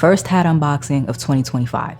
First hat unboxing of 2025.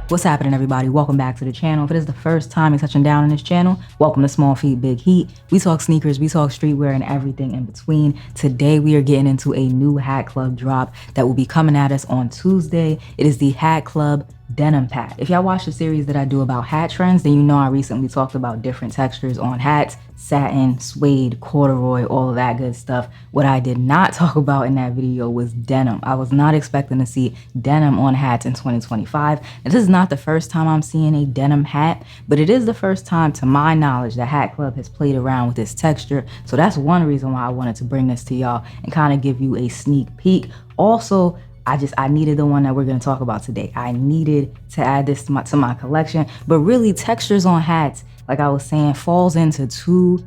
What's happening, everybody? Welcome back to the channel. If it is the first time you're touching down on this channel, welcome to Small Feet, Big Heat. We talk sneakers, we talk streetwear, and everything in between. Today, we are getting into a new Hat Club drop that will be coming at us on Tuesday. It is the Hat Club Denim Pack. If y'all watch the series that I do about hat trends, then you know I recently talked about different textures on hats: satin, suede, corduroy, all of that good stuff. What I did not talk about in that video was denim. I was not expecting to see denim on hats in 2025. And this is not the first time I'm seeing a denim hat, but it is the first time, to my knowledge, that Hat Club has played around with this texture. So that's one reason why I wanted to bring this to y'all and kind of give you a sneak peek. Also, I needed the one that we're going to talk about today. I needed to add this to my collection. But really, textures on hats, like I was saying, falls into two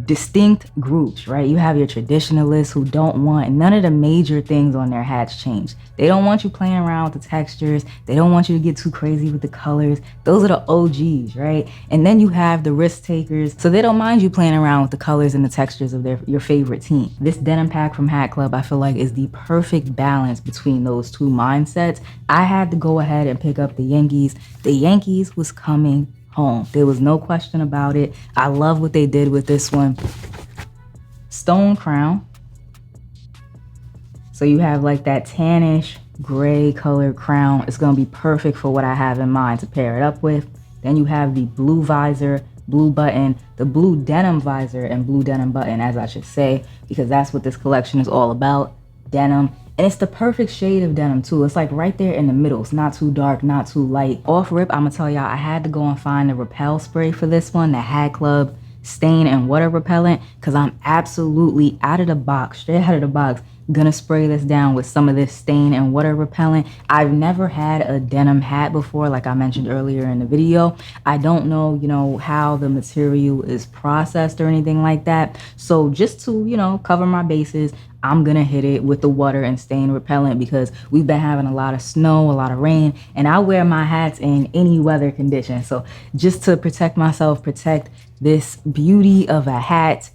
distinct groups, right? You have your traditionalists who don't want none of the major things on their hats changed. They don't want you playing around with the textures. They don't want you to get too crazy with the colors. Those are the OGs, right? And then you have the risk takers, so they don't mind you playing around with the colors and the textures of your favorite team. This denim pack from Hat Club, I feel like, is the perfect balance between those two mindsets. I had to go ahead and pick up the Yankees. The Yankees was coming home. There was no question about it. I love what they did with this one. Stone crown. So you have like that tannish gray colored crown. It's going to be perfect for what I have in mind to pair it up with. Then you have the blue visor, blue button, the blue denim visor and blue denim button, as I should say, because that's what this collection is all about. Denim. And it's the perfect shade of denim too. It's like right there in the middle. It's not too dark, not too light. Off rip, I'm gonna tell y'all, I had to go and find the repel spray for this one, the Hat Club stain and water repellent, because I'm absolutely out of the box, straight out of the box, gonna spray this down with some of this stain and water repellent. I've never had a denim hat before, like I mentioned earlier in the video. I don't know, how the material is processed or anything like that. So just to, cover my bases, I'm gonna hit it with the water and stain repellent because we've been having a lot of snow, a lot of rain, and I wear my hats in any weather condition. So just to protect myself, protect this beauty of a hat,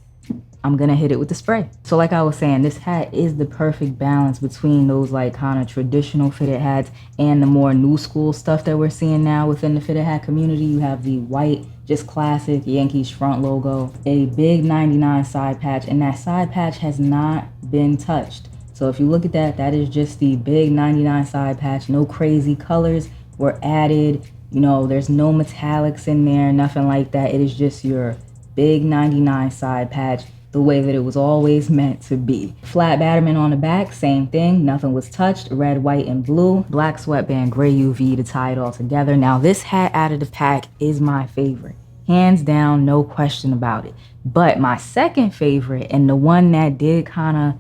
I'm gonna hit it with the spray. So like I was saying, this hat is the perfect balance between those like kind of traditional fitted hats and the more new school stuff that we're seeing now within the fitted hat community. You have the white, just classic Yankees front logo, a big 99 side patch, and that side patch has not been touched. So if you look at that, that is just the big 99 side patch. No crazy colors were added. There's no metallics in there, nothing like that. It is just your big 99 side patch, the way that it was always meant to be. Flat batterman on the back, same thing, nothing was touched. Red, white, and blue. Black sweatband, gray UV to tie it all together. Now this hat out of the pack is my favorite. Hands down, no question about it. But my second favorite, and the one that did kind of,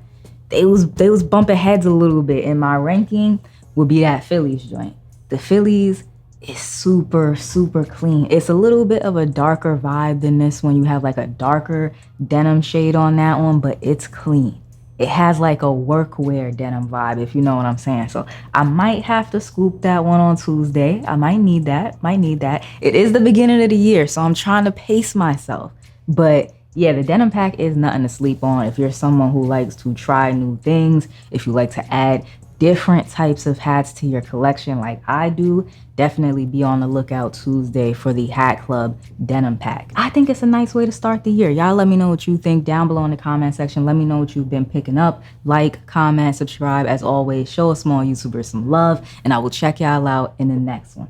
they was bumping heads a little bit in my ranking, would be that Phillies joint. The Phillies is super, super clean. It's a little bit of a darker vibe than this one. You have like a darker denim shade on that one, but it's clean. It has like a workwear denim vibe, if you know what I'm saying. So I might have to scoop that one on Tuesday. I might need that. It is the beginning of the year, so I'm trying to pace myself. But yeah, the denim pack is nothing to sleep on. If you're someone who likes to try new things, if you like to add different types of hats to your collection like I do, definitely be on the lookout Tuesday for the Hat Club Denim Pack. I think it's a nice way to start the year. Y'all let me know what you think down below in the comment section. Let me know what you've been picking up. Like, comment, subscribe. As always, show a small YouTuber some love, and I will check y'all out in the next one.